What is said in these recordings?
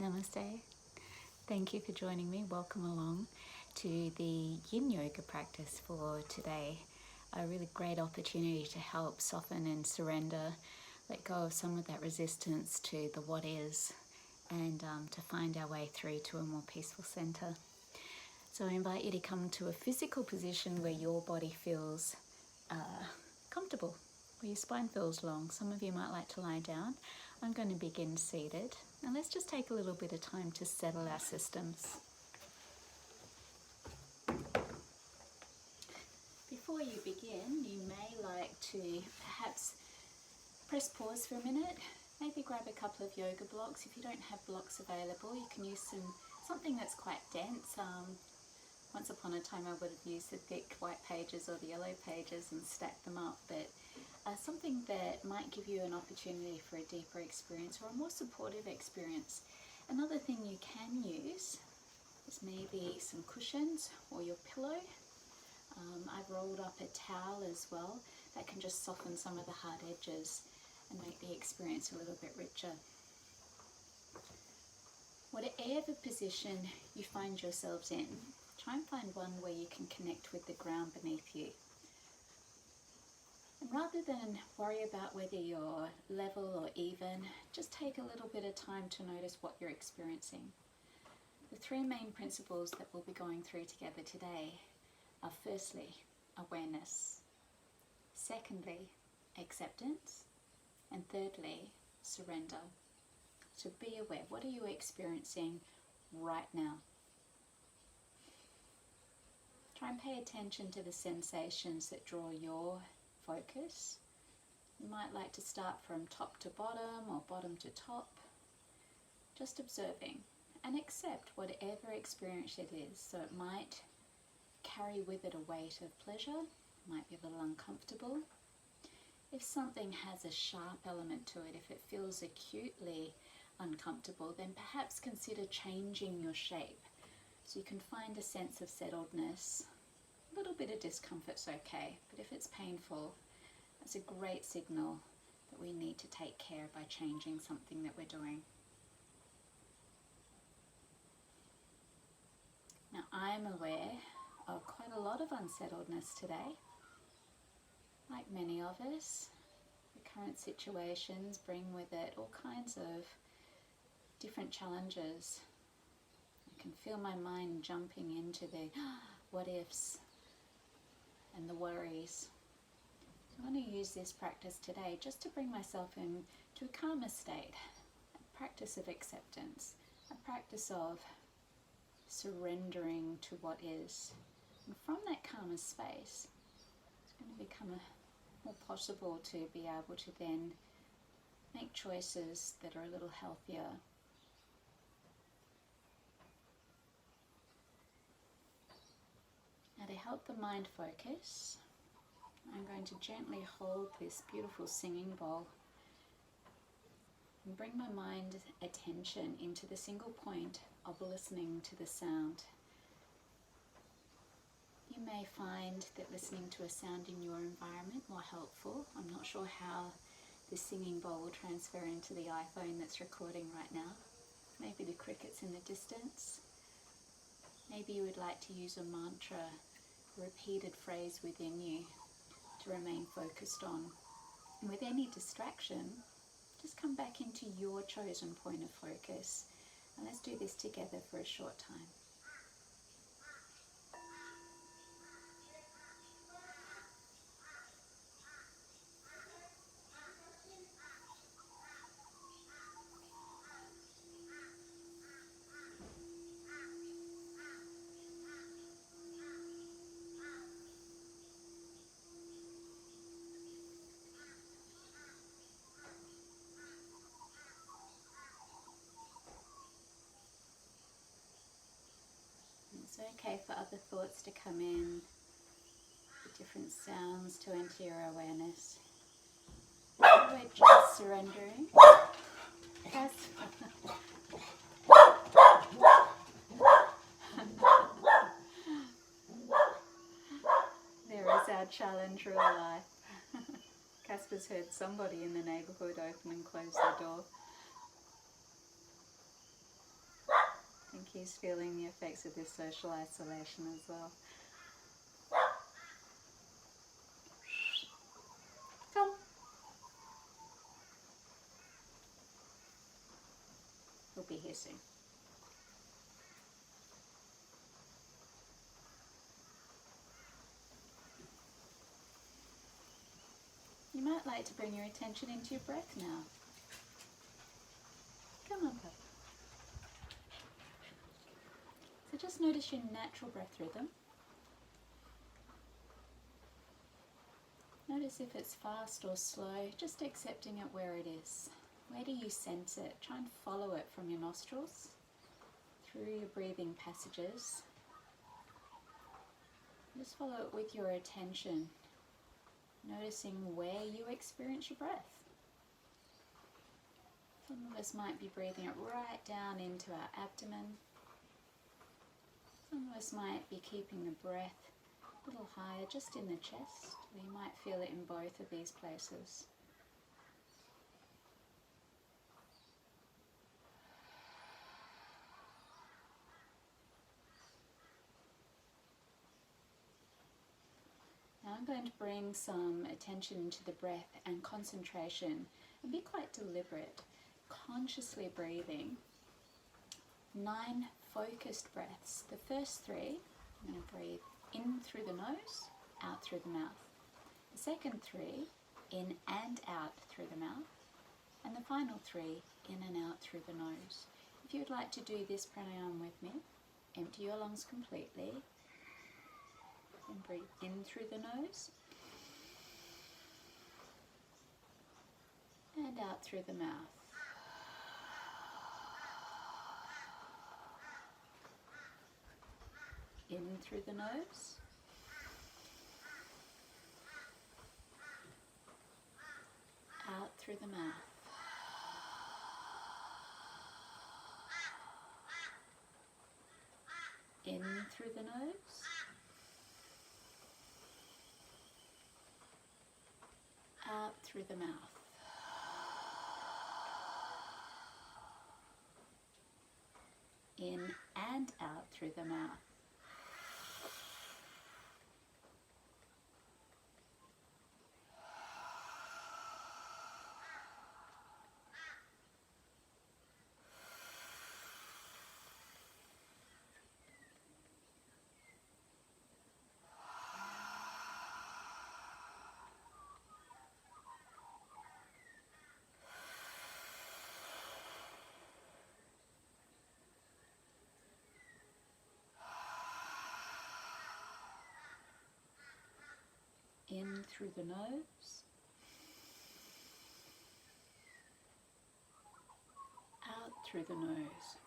Namaste. Thank you for joining me. Welcome along to the Yin Yoga practice for today. A really great opportunity to help soften and surrender, let go of some of that resistance to the what is, and to find our way through to a more peaceful center. So I invite you to come to a physical position where your body feels comfortable, where your spine feels long. Some of you might like to lie down. I'm going to begin seated, and let's just take a little bit of time to settle our systems. Before you begin, you may like to perhaps press pause for a minute, maybe grab a couple of yoga blocks. If you don't have blocks available, you can use something that's quite dense. Once upon a time I would have used the thick white pages or the yellow pages and stacked them up, but something that might give you an opportunity for a deeper experience or a more supportive experience. Another thing you can use is maybe some cushions or your pillow. I've rolled up a towel as well that can just soften some of the hard edges and make the experience a little bit richer. Whatever position you find yourselves in, try and find one where you can connect with the ground beneath you. And rather than worry about whether you're level or even, just take a little bit of time to notice what you're experiencing. The three main principles that we'll be going through together today are firstly, awareness, secondly, acceptance, and thirdly, surrender. So be aware, what are you experiencing right now? Try and pay attention to the sensations that draw your focus. You might like to start from top to bottom or bottom to top, just observing, and accept whatever experience it is. So it might carry with it a weight of pleasure, might be a little uncomfortable. If something has a sharp element to it, if it feels acutely uncomfortable, then perhaps consider changing your shape so you can find a sense of settledness. A little bit of discomfort's okay, but if it's painful, that's a great signal that we need to take care by changing something that we're doing. Now, I'm aware of quite a lot of unsettledness today. Like many of us, the current situations bring with it all kinds of different challenges. I can feel my mind jumping into the what ifs and the worries. So I want to use this practice today just to bring myself into a calmer state, a practice of acceptance, a practice of surrendering to what is. And from that calmer space, it's going to become more possible to be able to then make choices that are a little healthier. Now, to help the mind focus, I'm going to gently hold this beautiful singing bowl and bring my mind attention into the single point of listening to the sound. You may find that listening to a sound in your environment more helpful. I'm not sure how the singing bowl will transfer into the iPhone that's recording right now. Maybe the crickets in the distance. Maybe you would like to use a mantra, a repeated phrase within you to remain focused on. And with any distraction, just come back into your chosen point of focus. And let's do this together for a short time. It's okay for other thoughts to come in, for different sounds to enter your awareness. We're just surrendering. There is our challenge real life. Casper's heard somebody in the neighbourhood open and close their door. he's feeling the effects of this social isolation as well. Come. He'll be here soon. You might like to bring your attention into your breath now. Come on, pup. So just notice your natural breath rhythm. Notice if it's fast or slow, just accepting it where it is. Where do you sense it? Try and follow it from your nostrils, through your breathing passages. Just follow it with your attention, noticing where you experience your breath. Some of us might be breathing it right down into our abdomen. Some of us might be keeping the breath a little higher, just in the chest. We might feel it in both of these places. Now I'm going to bring some attention into the breath and concentration and be quite deliberate, consciously breathing 9 focused breaths. The first 3, I'm going to breathe in through the nose, out through the mouth. The second 3, in and out through the mouth. And the final 3, in and out through the nose. If you would like to do this pranayama with me, empty your lungs completely. And breathe in through the nose. And out through the mouth. In through the nose. Out through the mouth. In through the nose. Out through the mouth. In and out through the mouth. In through the nose, out through the nose.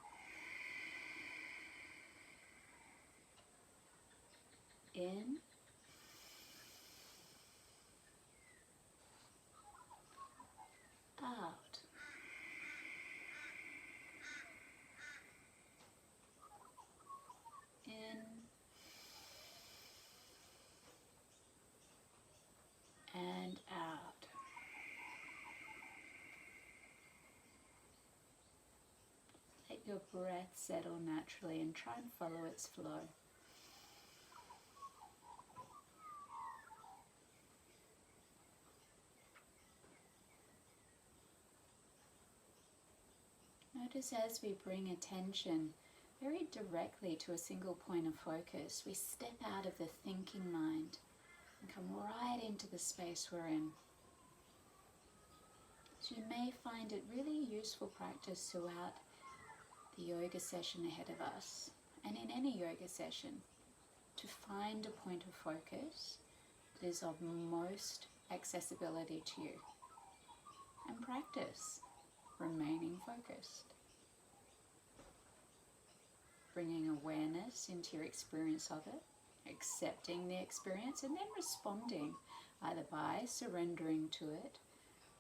In, out. In, and out. Let your breath settle naturally and try and follow its flow. Notice as we bring attention very directly to a single point of focus, we step out of the thinking mind and come right into the space we're in. So you may find it really useful practice throughout the yoga session ahead of us, and in any yoga session, to find a point of focus that is of most accessibility to you, and practice remaining focused. Bringing awareness into your experience of it, accepting the experience, and then responding either by surrendering to it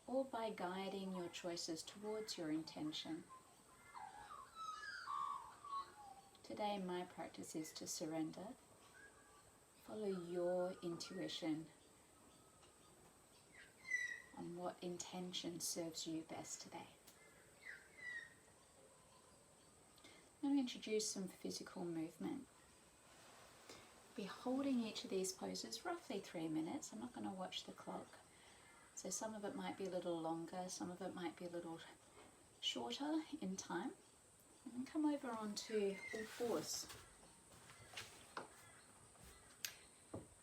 or by guiding your choices towards your intention. Today my practice is to surrender. Follow your intuition on what intention serves you best today. I'm going introduce some physical movement. Be holding each of these poses roughly 3 minutes. I'm not going to watch the clock. So some of it might be a little longer, some of it might be a little shorter in time. And then come over onto all fours.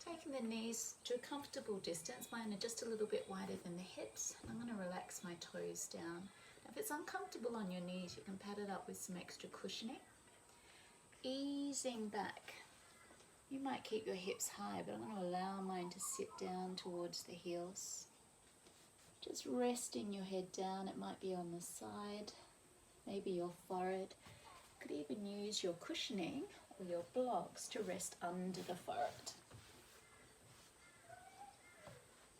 Taking the knees to a comfortable distance. Mine are just a little bit wider than the hips. I'm going to relax my toes down. If it's uncomfortable on your knees, you can pad it up with some extra cushioning. Easing back. You might keep your hips high, but I'm going to allow mine to sit down towards the heels. Just resting your head down. It might be on the side, maybe your forehead. You could even use your cushioning or your blocks to rest under the forehead.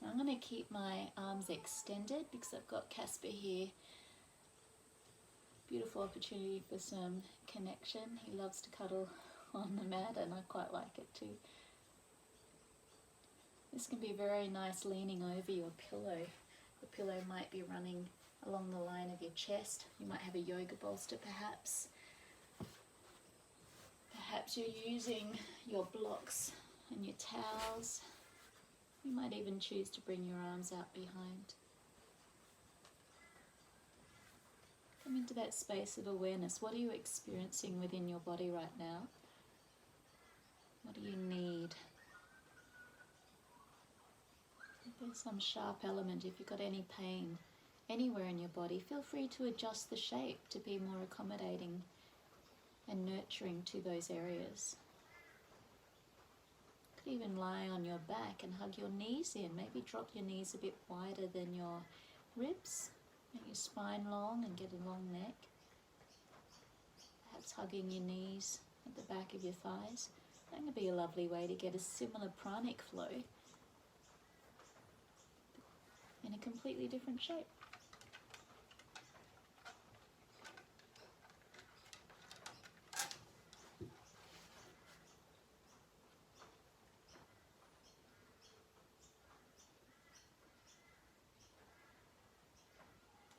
I'm going to keep my arms extended because I've got Casper here. Beautiful opportunity for some connection. He loves to cuddle on the mat and I quite like it too. This can be very nice leaning over your pillow. The pillow might be running along the line of your chest. You might have a yoga bolster perhaps. Perhaps you're using your blocks and your towels. You might even choose to bring your arms out behind. Come into that space of awareness. What are you experiencing within your body right now? What do you need? If there's some sharp element, if you've got any pain anywhere in your body, feel free to adjust the shape to be more accommodating and nurturing to those areas. You could even lie on your back and hug your knees in. Maybe drop your knees a bit wider than your ribs. Make your spine long and get a long neck. Perhaps hugging your knees at the back of your thighs. That can be a lovely way to get a similar pranic flow in a completely different shape.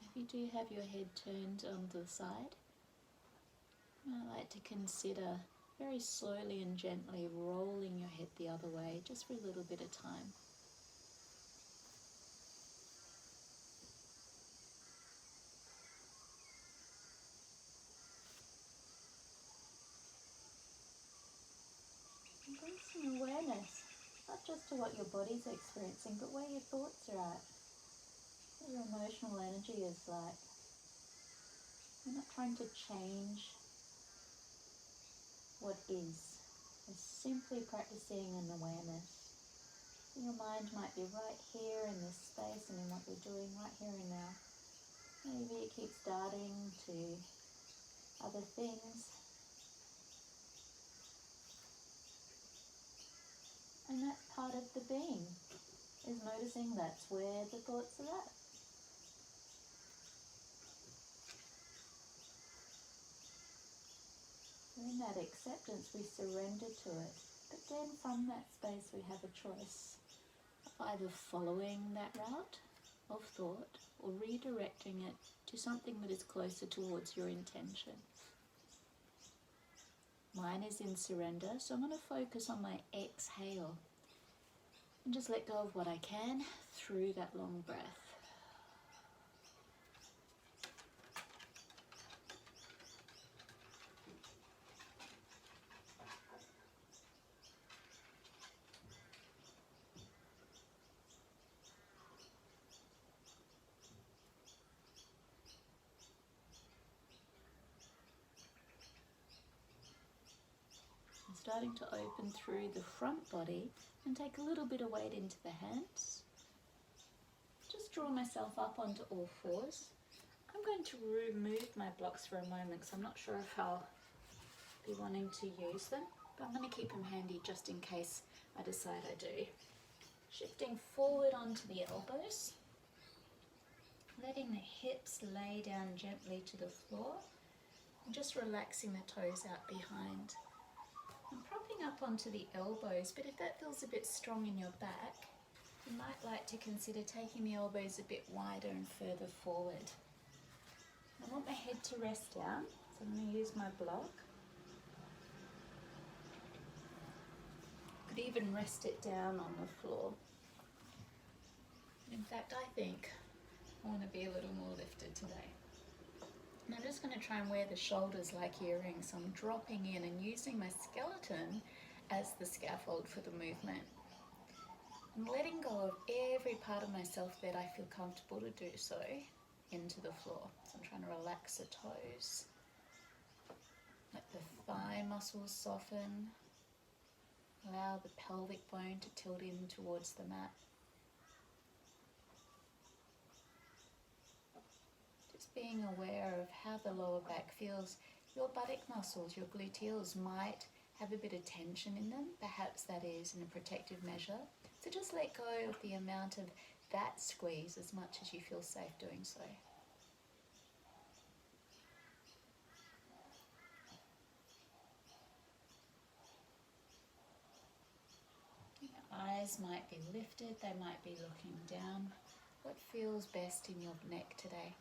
If you do have your head turned onto the side, I like to consider very slowly and gently rolling your head the other way, just for a little bit of time. And bring some awareness, not just to what your body's experiencing, but where your thoughts are at, what your emotional energy is like. You're not trying to change what is. It's simply practicing an awareness. Your mind might be right here in this space and in what you're doing right here and now. Maybe it keeps darting to other things. And that's part of the being, is noticing that's where the thoughts are at. In that acceptance, we surrender to it. But then from that space, we have a choice of either following that route of thought or redirecting it to something that is closer towards your intention. Mine is in surrender, so I'm going to focus on my exhale and just let go of what I can through that long breath. Starting to open through the front body and take a little bit of weight into the hands. Just draw myself up onto all fours. I'm going to remove my blocks for a moment because I'm not sure if I'll be wanting to use them, but I'm going to keep them handy just in case I decide I do. Shifting forward onto the elbows, letting the hips lay down gently to the floor and just relaxing the toes out behind. I'm propping up onto the elbows, but if that feels a bit strong in your back, you might like to consider taking the elbows a bit wider and further forward. I want my head to rest down, so I'm going to use my block. Could even rest it down on the floor. In fact, I think I want to be a little more lifted today. And I'm just going to try and wear the shoulders like earrings. So I'm dropping in and using my skeleton as the scaffold for the movement. I'm letting go of every part of myself that I feel comfortable to do so into the floor. So I'm trying to relax the toes. Let the thigh muscles soften. Allow the pelvic bone to tilt in towards the mat. Just being aware of how the lower back feels. Your buttock muscles, your gluteals might have a bit of tension in them. Perhaps that is in a protective measure. So just let go of the amount of that squeeze as much as you feel safe doing so. Eyes might be lifted, they might be looking down. What feels best in your neck today?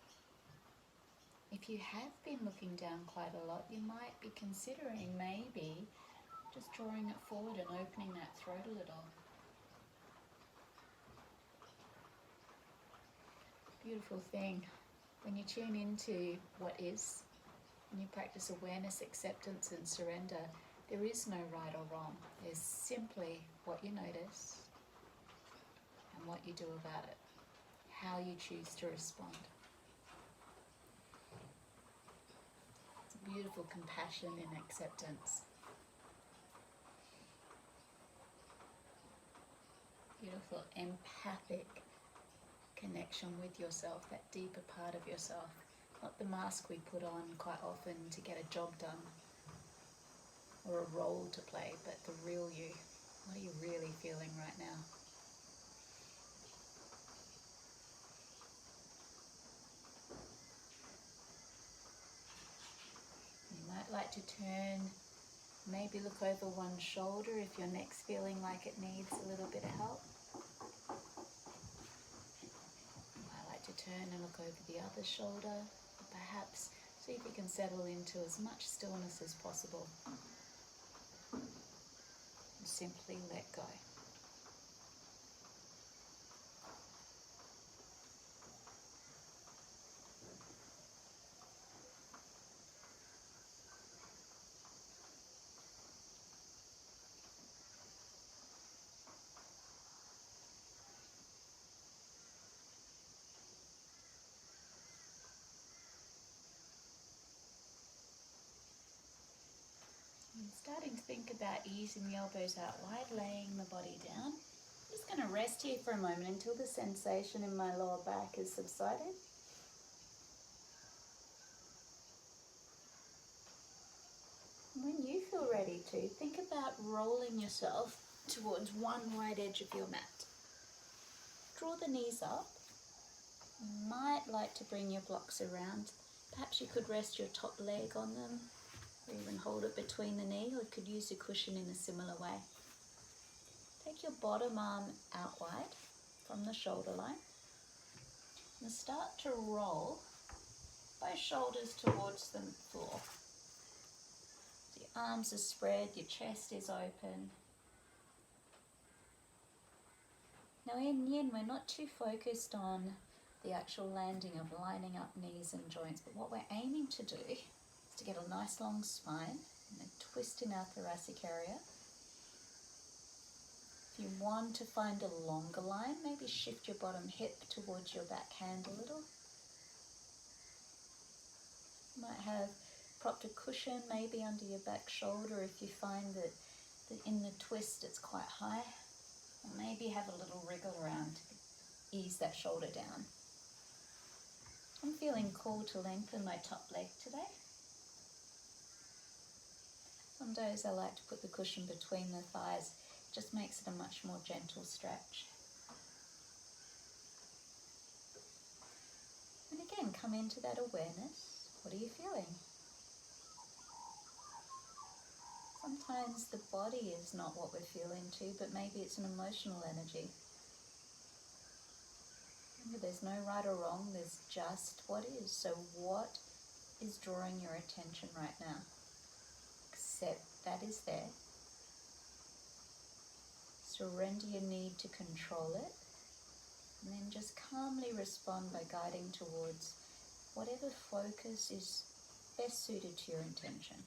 If you have been looking down quite a lot, you might be considering maybe just drawing it forward and opening that throat a little. Beautiful thing. When you tune into what is, and you practice awareness, acceptance and surrender, there is no right or wrong. There's simply what you notice and what you do about it, how you choose to respond. It's a beautiful compassion in acceptance. Beautiful empathic connection with yourself, that deeper part of yourself. Not the mask we put on quite often to get a job done or a role to play, but the real you. What are you really feeling right now? You might like to turn, maybe look over one shoulder if your neck's feeling like it needs a little bit of help. You might like to turn and look over the other shoulder. Perhaps see if you can settle into as much stillness as possible. And simply let go. And starting to think about easing the elbows out wide, laying the body down. I'm just going to rest here for a moment until the sensation in my lower back has subsided. When you feel ready to, think about rolling yourself towards one wide edge of your mat. Draw the knees up. You might like to bring your blocks around. Perhaps you could rest your top leg on them, or even hold it between the knee, or you could use a cushion in a similar way. Take your bottom arm out wide from the shoulder line and start to roll both shoulders towards the floor. So your arms are spread, your chest is open. Now in Yin, we're not too focused on the actual landing of lining up knees and joints, but what we're aiming to do is to get a nice long spine and a twist in our thoracic area. If you want to find a longer line, maybe shift your bottom hip towards your back hand a little. You might have propped a cushion maybe under your back shoulder if you find that in the twist it's quite high. Or maybe have a little wriggle around to ease that shoulder down. I'm feeling called to lengthen my top leg today. Some days I like to put the cushion between the thighs. It just makes it a much more gentle stretch. And again, come into that awareness. What are you feeling? Sometimes the body is not what we're feeling too, but maybe it's an emotional energy. Remember, there's no right or wrong, there's just what is. So what is drawing your attention right now? Accept that is there. Surrender your need to control it, and then just calmly respond by guiding towards whatever focus is best suited to your intention.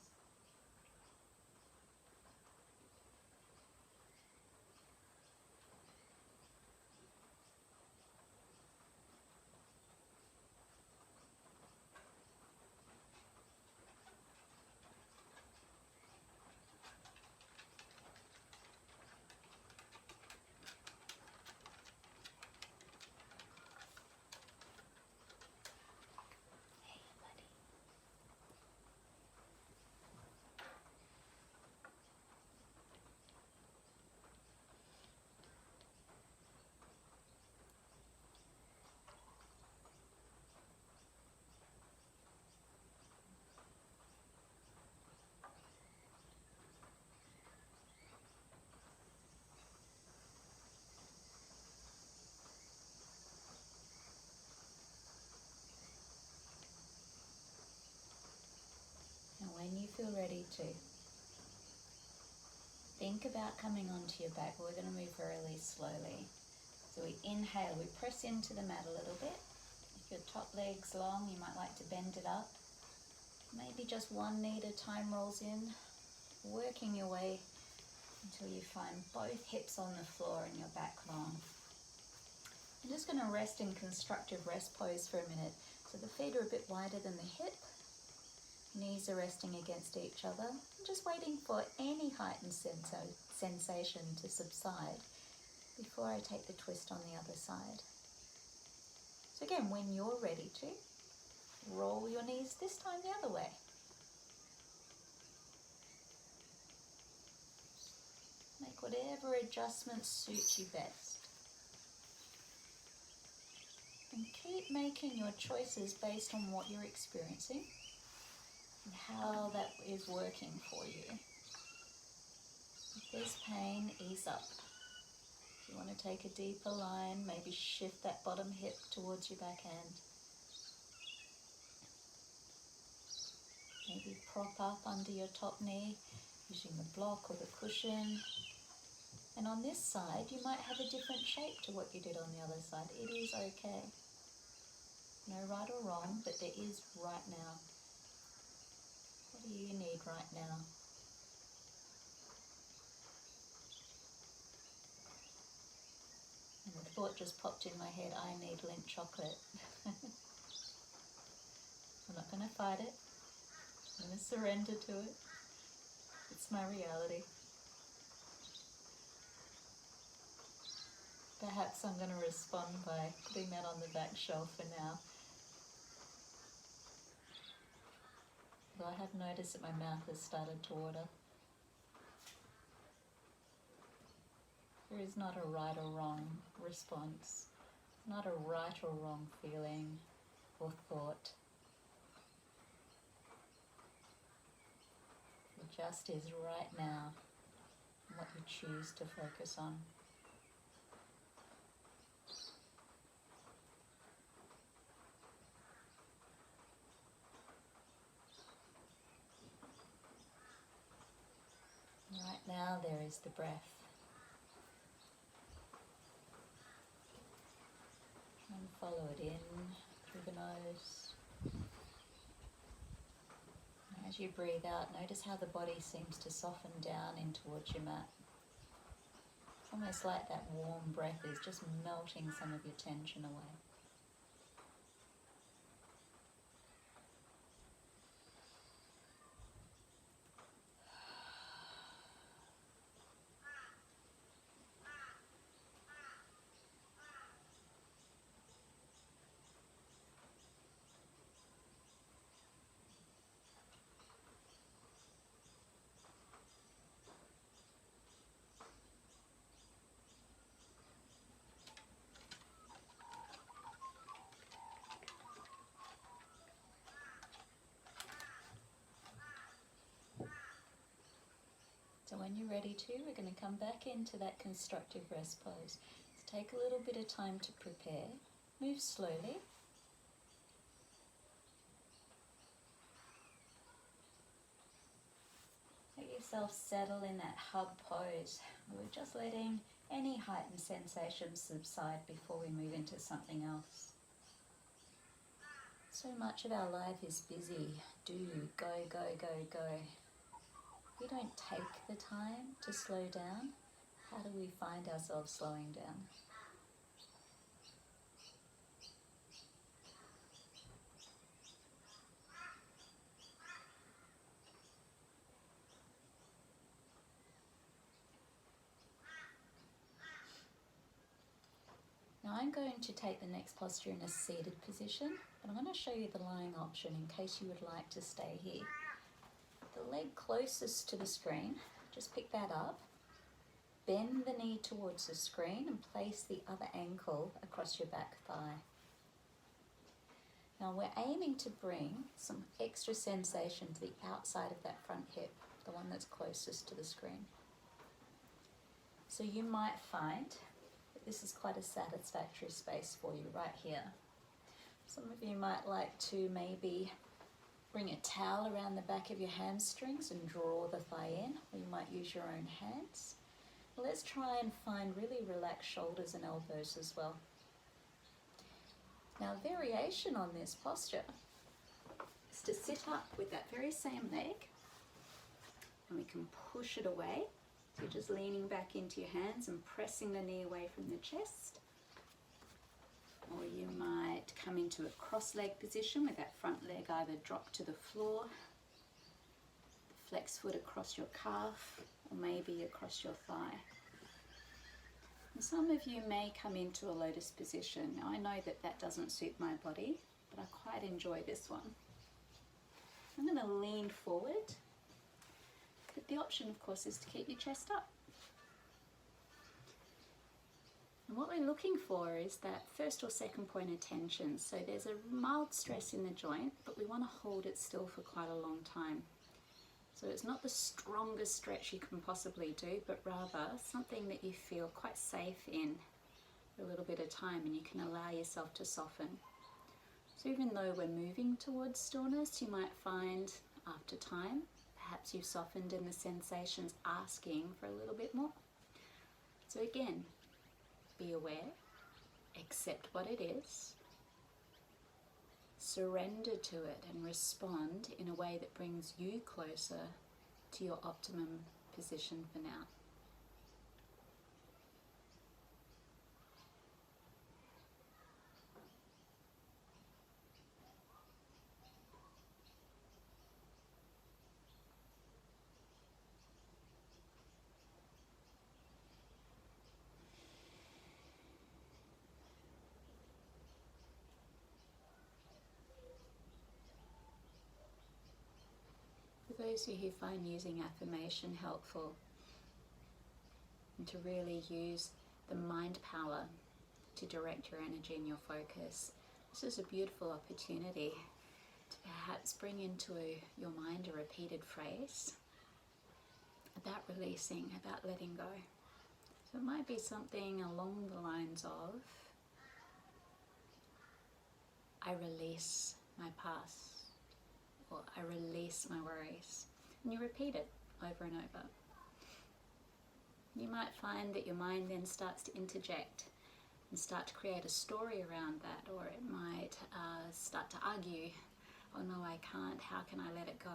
And when you feel ready to, think about coming onto your back. We're going to move really slowly. So we inhale, we press into the mat a little bit. If your top leg's long, you might like to bend it up. Maybe just one knee at a time rolls in, working your way until you find both hips on the floor and your back long. I'm just going to rest in constructive rest pose for a minute. So the feet are a bit wider than the hip. Knees are resting against each other. I'm just waiting for any heightened sensation to subside before I take the twist on the other side. So again, when you're ready to, roll your knees this time the other way. Make whatever adjustments suit you best. And keep making your choices based on what you're experiencing and how that is working for you. If there's pain, ease up. If you want to take a deeper line, maybe shift that bottom hip towards your backhand. Maybe prop up under your top knee using the block or the cushion. And on this side, you might have a different shape to what you did on the other side. It is okay. No right or wrong, but there is right now. What do you need right now? And the thought just popped in my head, I need Lindt chocolate. I'm not going to fight it. I'm going to surrender to it. It's my reality. Perhaps I'm going to respond by putting that on the back shelf for now. Though I have noticed that my mouth has started to water. There is not a right or wrong response, not a right or wrong feeling or thought. It just is right now what you choose to focus on. Right now there is the breath. And follow it in through the nose. As you breathe out, notice how the body seems to soften down in towards your mat. It's almost like that warm breath is just melting some of your tension away. So when you're ready to, we're going to come back into that constructive rest pose. So take a little bit of time to prepare. Move slowly. Let yourself settle in that hub pose. We're just letting any heightened sensations subside before we move into something else. So much of our life is busy, do, go, go, go, go. We don't take the time to slow down. How do we find ourselves slowing down? Now I'm going to take the next posture in a seated position, but I'm going to show you the lying option in case you would like to stay here. The leg closest to the screen, just pick that up, bend the knee towards the screen and place the other ankle across your back thigh. Now we're aiming to bring some extra sensation to the outside of that front hip, the one that's closest to the screen. So you might find this is quite a satisfactory space for you right here. Some of you might like to maybe bring a towel around the back of your hamstrings and draw the thigh in, or you might use your own hands. Let's try and find really relaxed shoulders and elbows as well. Now, variation on this posture is to sit up with that very same leg, and we can push it away. So you're just leaning back into your hands and pressing the knee away from the chest. Or you might come into a cross-leg position with that front leg either drop to the floor, the flex foot across your calf, or maybe across your thigh. And some of you may come into a lotus position. Now I know that that doesn't suit my body, but I quite enjoy this one. I'm going to lean forward. But the option, of course, is to keep your chest up. And what we're looking for is that first or second point of tension. So there's a mild stress in the joint, but we want to hold it still for quite a long time. So it's not the strongest stretch you can possibly do, but rather something that you feel quite safe in for a little bit of time, and you can allow yourself to soften. So even though we're moving towards stillness, you might find after time, perhaps you've softened in the sensations asking for a little bit more. So again, be aware, accept what it is, surrender to it and respond in a way that brings you closer to your optimum position for now. For those of you who find using affirmation helpful, and to really use the mind power to direct your energy and your focus, this is a beautiful opportunity to perhaps bring into your mind a repeated phrase about releasing, about letting go. So it might be something along the lines of, I release my past, or I release my worries. And you repeat it over and over. You might find that your mind then starts to interject and start to create a story around that, or it might start to argue, oh no, I can't, how can I let it go?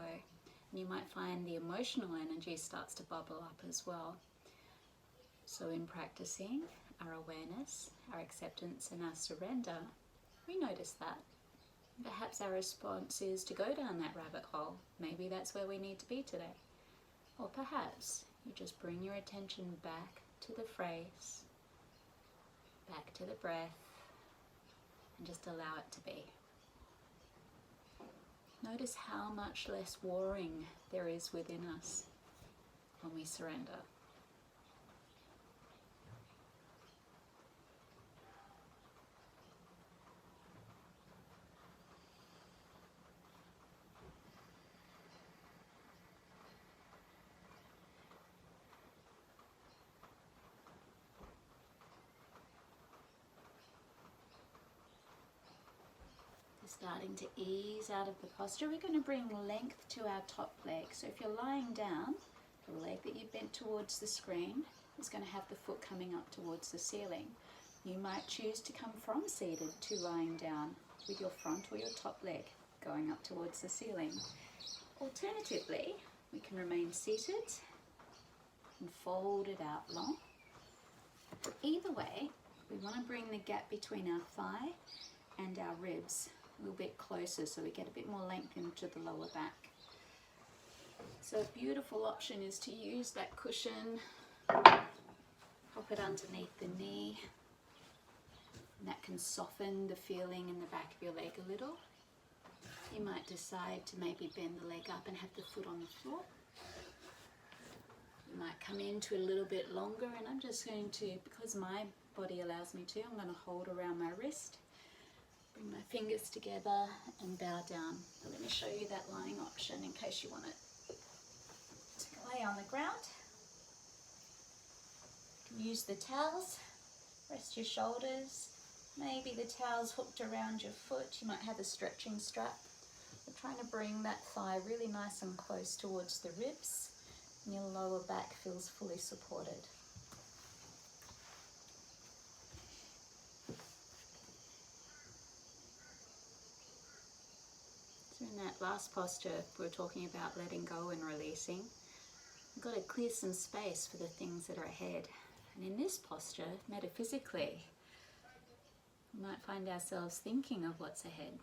And you might find the emotional energy starts to bubble up as well. So in practicing our awareness, our acceptance and our surrender, we notice that. Perhaps our response is to go down that rabbit hole. Maybe that's where we need to be today. Or perhaps you just bring your attention back to the phrase, back to the breath, and just allow it to be. Notice how much less warring there is within us when we surrender. Starting to ease out of the posture, we're going to bring length to our top leg. So if you're lying down, the leg that you bent towards the screen, is going to have the foot coming up towards the ceiling. You might choose to come from seated to lying down with your front or your top leg going up towards the ceiling. Alternatively, we can remain seated and fold it out long. Either way, we want to bring the gap between our thigh and our ribs a little bit closer so we get a bit more length into the lower back. So a beautiful option is to use that cushion, pop it underneath the knee, and that can soften the feeling in the back of your leg a little. You might decide to maybe bend the leg up and have the foot on the floor. You might come into a little bit longer, and I'm just going to, because my body allows me to, I'm going to hold around my wrist, bring my fingers together and bow down. But let me show you that lying option in case you want it to lay on the ground. You can use the towels, rest your shoulders, maybe the towel's hooked around your foot. You might have a stretching strap. We're trying to bring that thigh really nice and close towards the ribs, and your lower back feels fully supported. So in that last posture, we were talking about letting go and releasing. We've got to clear some space for the things that are ahead. And in this posture, metaphysically, we might find ourselves thinking of what's ahead.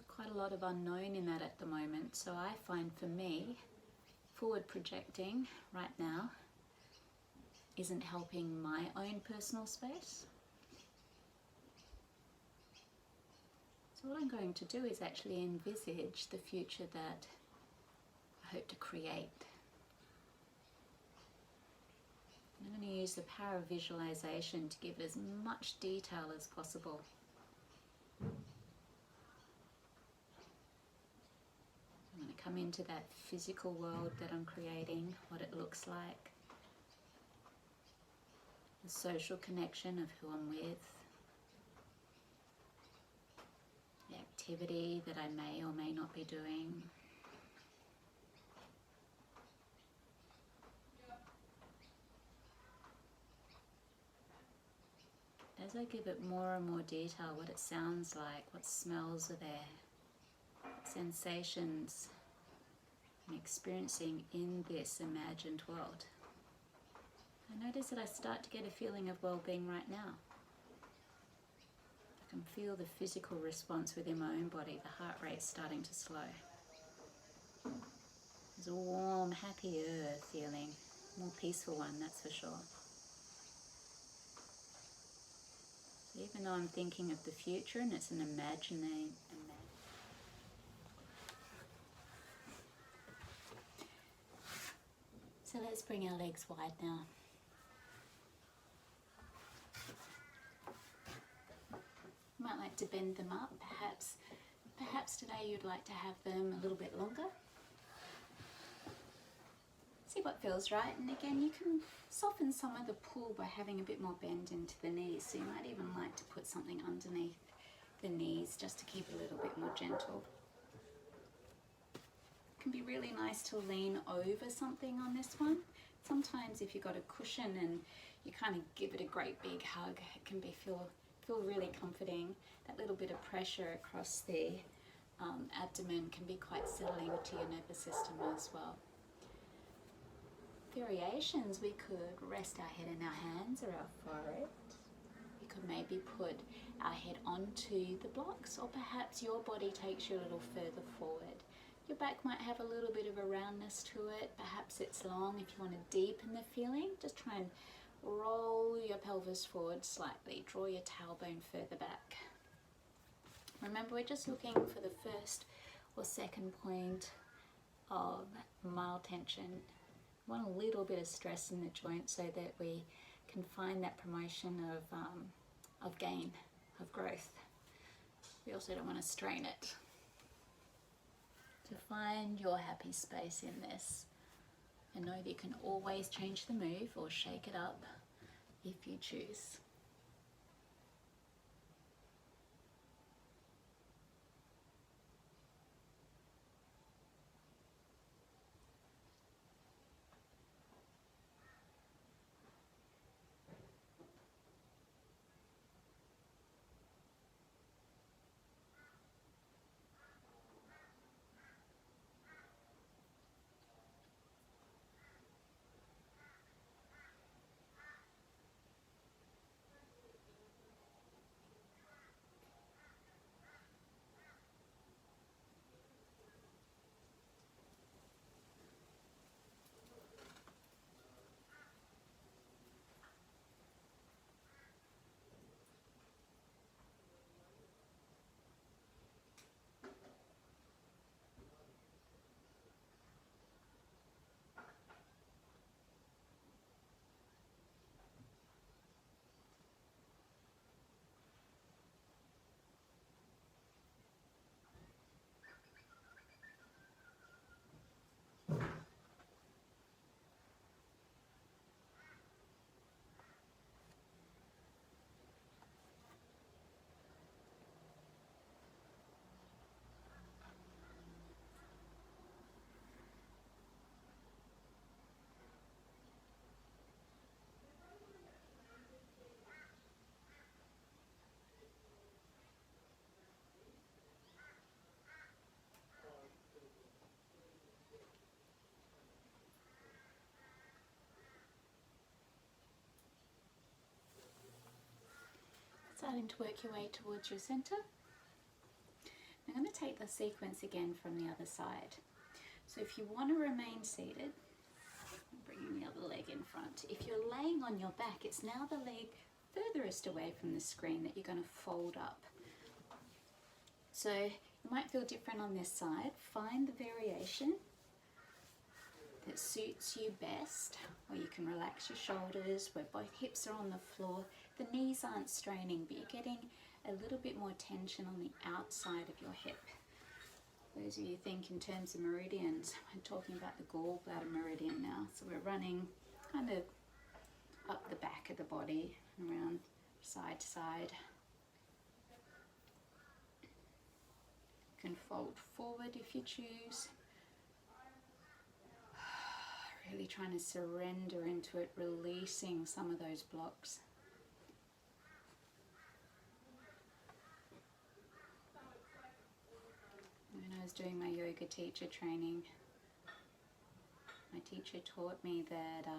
Quite a lot of unknown in that at the moment. So I find for me, forward projecting right now isn't helping my own personal space. So what I'm going to do is actually envisage the future that I hope to create. I'm going to use the power of visualization to give as much detail as possible. I'm going to come into that physical world that I'm creating, what it looks like, the social connection of who I'm with, the activity that I may or may not be doing. As I give it more and more detail, what it sounds like, what smells are there, what sensations I'm experiencing in this imagined world, I notice that I start to get a feeling of well-being right now. I can feel the physical response within my own body, the heart rate starting to slow. There's a warm, happier feeling, more peaceful one, that's for sure. Even though I'm thinking of the future and it's an imagining. So let's bring our legs wide now. You might like to bend them up. Perhaps today you'd like to have them a little bit longer. See what feels right, and again you can soften some of the pull by having a bit more bend into the knees, so you might even like to put something underneath the knees just to keep it a little bit more gentle. It can be really nice to lean over something on this one. Sometimes if you've got a cushion and you kind of give it a great big hug, it can feel really comforting. That little bit of pressure across the abdomen can be quite settling to your nervous system as well. Variations, we could rest our head in our hands or our forehead. We could maybe put our head onto the blocks, or perhaps your body takes you a little further forward. Your back might have a little bit of a roundness to it. Perhaps it's long. If you want to deepen the feeling, just try and roll your pelvis forward slightly. Draw your tailbone further back. Remember, we're just looking for the first or second point of mild tension. We want a little bit of stress in the joint so that we can find that promotion of gain, of growth. We also don't want to strain it. To find your happy space in this, and know that you can always change the move or shake it up if you choose. starting to work your way towards your center. I'm going to take the sequence again from the other side. So if you want to remain seated, I'm bringing the other leg in front. If you're laying on your back, it's now the leg furthest away from the screen that you're going to fold up. So it might feel different on this side. Find the variation that suits you best, or you can relax your shoulders where both hips are on the floor. The knees aren't straining, but you're getting a little bit more tension on the outside of your hip. Those of you think in terms of meridians, I'm talking about the gallbladder meridian now. So we're running kind of up the back of the body and around side to side. You can fold forward if you choose. Really trying to surrender into it, releasing some of those blocks. When I was doing my yoga teacher training, my teacher taught me that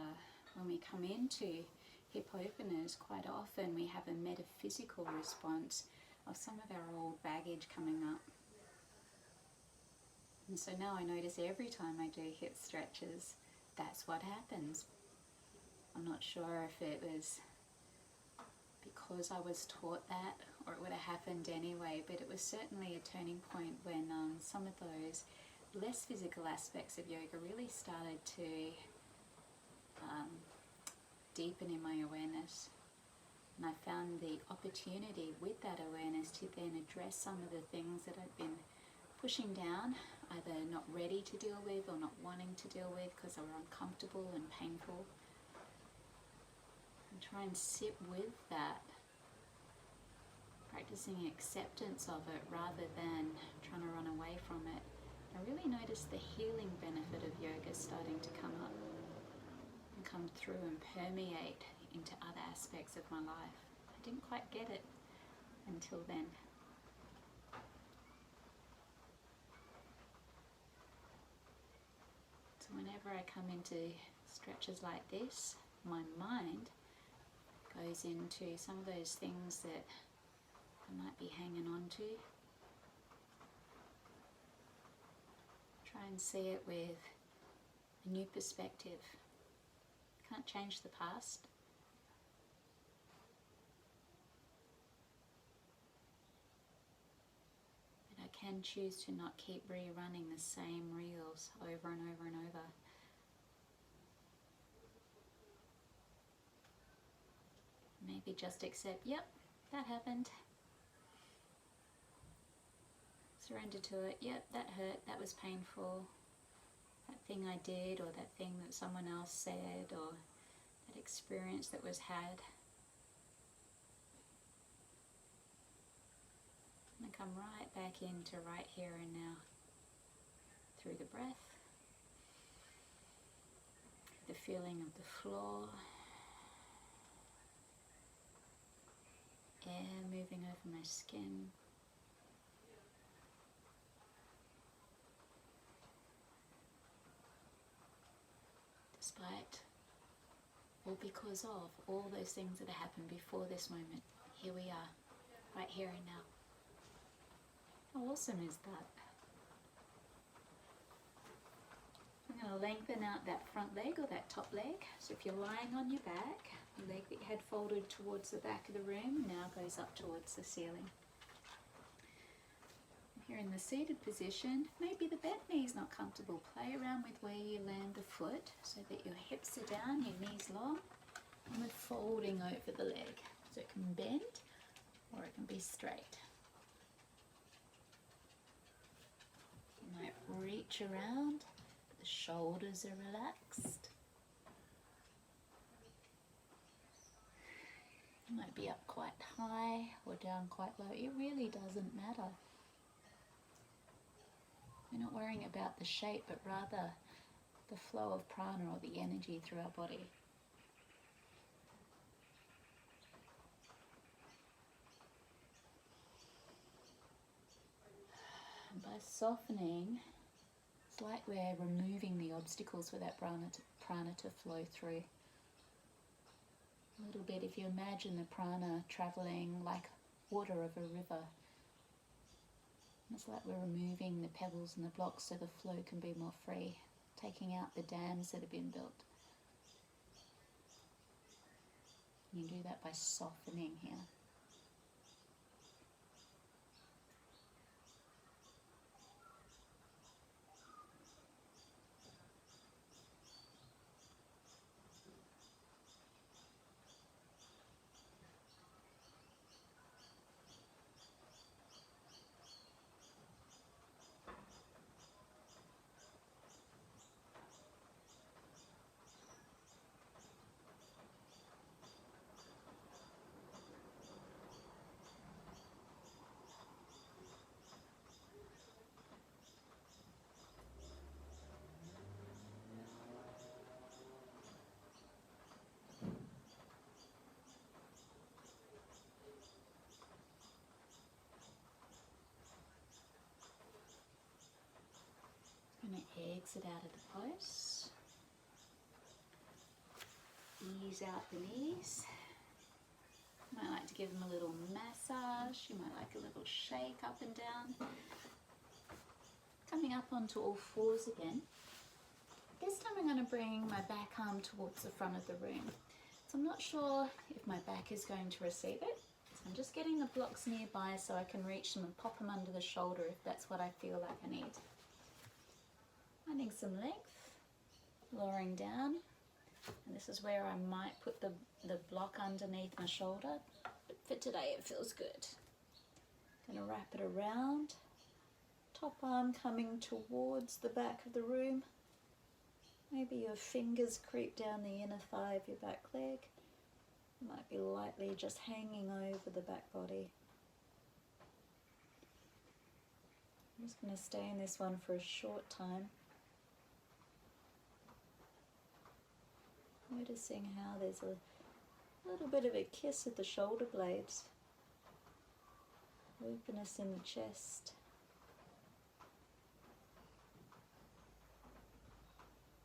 when we come into hip openers, quite often we have a metaphysical response of some of our old baggage coming up. And so now I notice every time I do hip stretches, that's what happens. I'm not sure if it was because I was taught that or it would have happened anyway, but it was certainly a turning point when some of those less physical aspects of yoga really started to deepen in my awareness. And I found the opportunity with that awareness to then address some of the things that I'd been pushing down, either not ready to deal with or not wanting to deal with because they were uncomfortable and painful. And try and sit with that, practicing acceptance of it rather than trying to run away from it. I really noticed the healing benefit of yoga starting to come up and come through and permeate into other aspects of my life. I didn't quite get it until then. So whenever I come into stretches like this, my mind goes into some of those things that I might be hanging on to. Try and see it with a new perspective. Can't change the past. But I can choose to not keep rerunning the same reels over and over and over. Maybe just accept, yep, that happened. Surrender to it, yep, that hurt, that was painful. That thing I did, or that thing that someone else said, or that experience that was had. And come right back into right here and now. Through the breath, the feeling of the floor, air moving over my skin. Despite, or because of, all those things that have happened before this moment, here we are, right here and now. How awesome is that? I'm going to lengthen out that front leg or that top leg. So if you're lying on your back, the leg that you had folded towards the back of the room now goes up towards the ceiling. If you're in the seated position, maybe the bent knee's not comfortable. Play around with where you land the foot so that your hips are down, your knees long, and we're folding over the leg. So it can bend or it can be straight. You might reach around. The shoulders are relaxed. You might be up quite high or down quite low. It really doesn't matter. We're not worrying about the shape, but rather the flow of prana or the energy through our body. And by softening, it's like we're removing the obstacles for that prana to flow through. A little bit, if you imagine the prana travelling like water of a river. It's like we're removing the pebbles and the blocks so the flow can be more free, taking out the dams that have been built. You do that by softening here. Going to exit out of the pose. Ease out the knees. You might like to give them a little massage. You might like a little shake up and down. Coming up onto all fours again. This time I'm going to bring my back arm towards the front of the room. So I'm not sure if my back is going to receive it. So I'm just getting the blocks nearby so I can reach them and pop them under the shoulder if that's what I feel like I need. Finding some length, lowering down, and this is where I might put the block underneath my shoulder, but for today it feels good. Gonna wrap it around, top arm coming towards the back of the room, maybe your fingers creep down the inner thigh of your back leg, might be lightly just hanging over the back body. I'm just gonna stay in this one for a short time. Noticing how there's a little bit of a kiss at the shoulder blades, openness in the chest.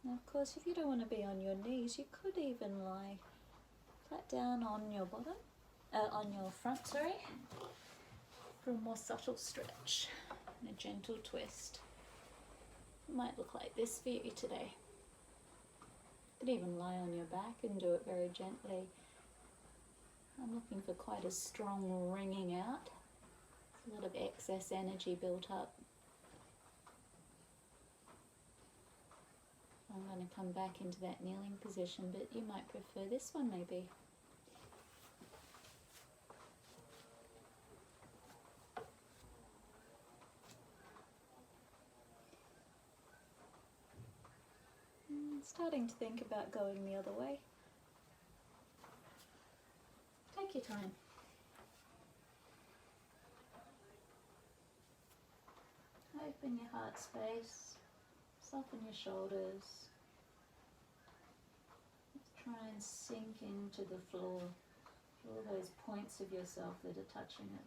Now of course if you don't want to be on your knees, you could even lie flat down on your bottom, on your front, for a more subtle stretch and a gentle twist. It might look like this for you today. You could even lie on your back and do it very gently. I'm looking for quite a strong wringing out. There's a lot of excess energy built up. I'm going to come back into that kneeling position, but you might prefer this one maybe. Starting to think about going the other way. Take your time. Open your heart space, soften your shoulders. Just try and sink into the floor, all those points of yourself that are touching it.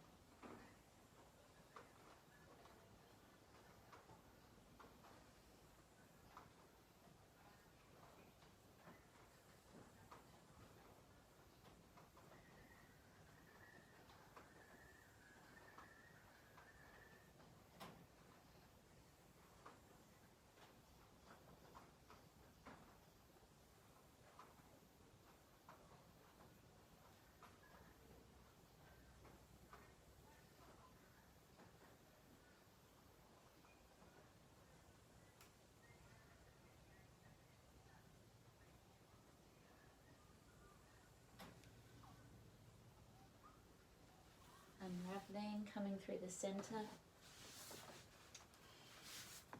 Unraveling, coming through the center.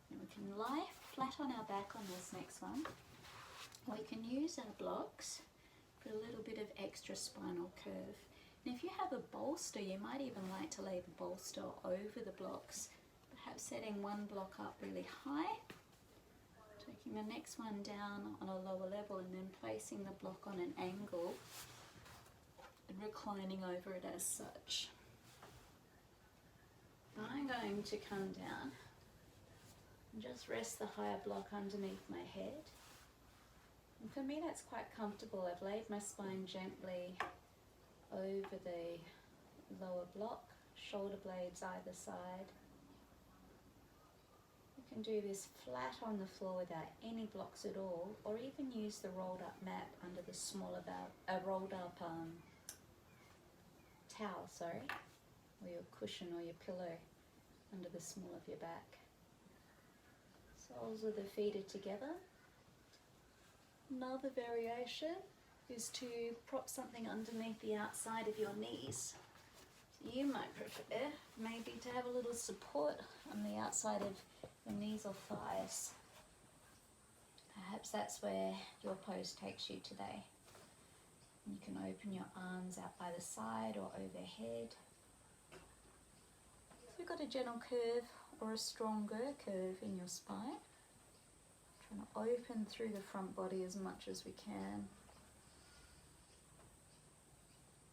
And we can lie flat on our back on this next one. We can use our blocks for a little bit of extra spinal curve. And if you have a bolster, you might even like to lay the bolster over the blocks, perhaps setting one block up really high, taking the next one down on a lower level and then placing the block on an angle and reclining over it as such. I'm going to come down and just rest the higher block underneath my head. And for me that's quite comfortable. I've laid my spine gently over the lower block, shoulder blades either side. You can do this flat on the floor without any blocks at all, or even use the rolled up mat under the smaller rolled up towel, or your cushion or your pillow under the small of your back. Soles of the feet are together. Another variation is to prop something underneath the outside of your knees. So you might prefer maybe to have a little support on the outside of your knees or thighs. Perhaps that's where your pose takes you today. You can open your arms out by the side or overhead. If you've got a gentle curve or a stronger curve in your spine, trying to open through the front body as much as we can.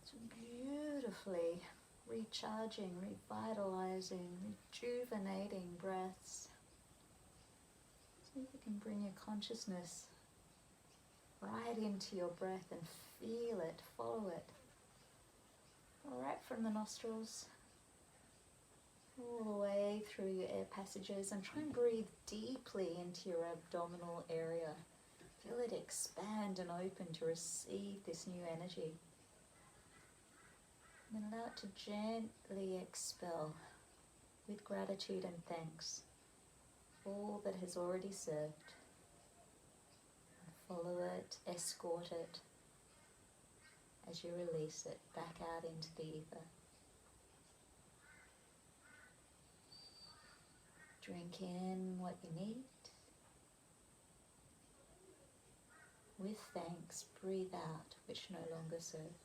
Some beautifully recharging, revitalizing, rejuvenating breaths. See if you can bring your consciousness right into your breath and feel it, follow it, right from the nostrils all the way through your air passages, and try and breathe deeply into your abdominal area. Feel it expand and open to receive this new energy. And then allow it to gently expel with gratitude and thanks all that has already served. Follow it, escort it as you release it back out into the ether. Drink in what you need. With thanks, breathe out which no longer serves.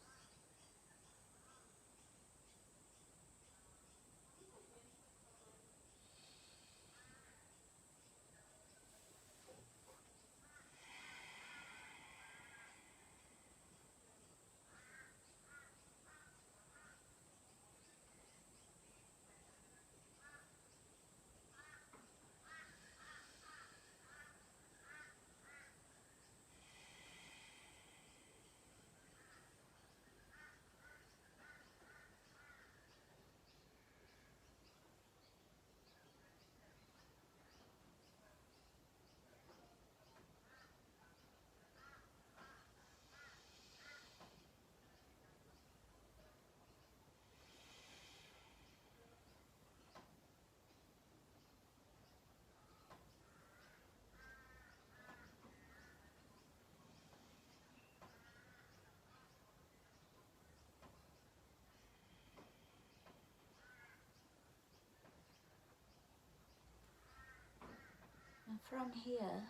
And from here,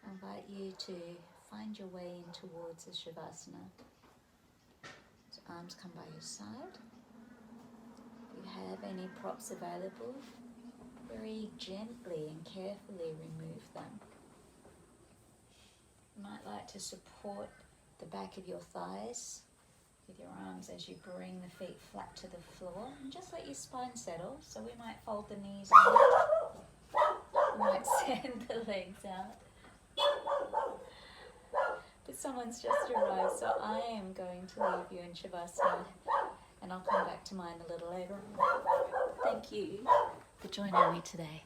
I invite you to find your way in towards the Shavasana. So arms come by your side. If you have any props available, very gently and carefully remove them. You might like to support the back of your thighs with your arms as you bring the feet flat to the floor, and just let your spine settle. So we might fold the knees out. We might send the legs out. But someone's just arrived, so I am going to leave you in Shavasana, and I'll come back to mine a little later on. Thank you for joining me today.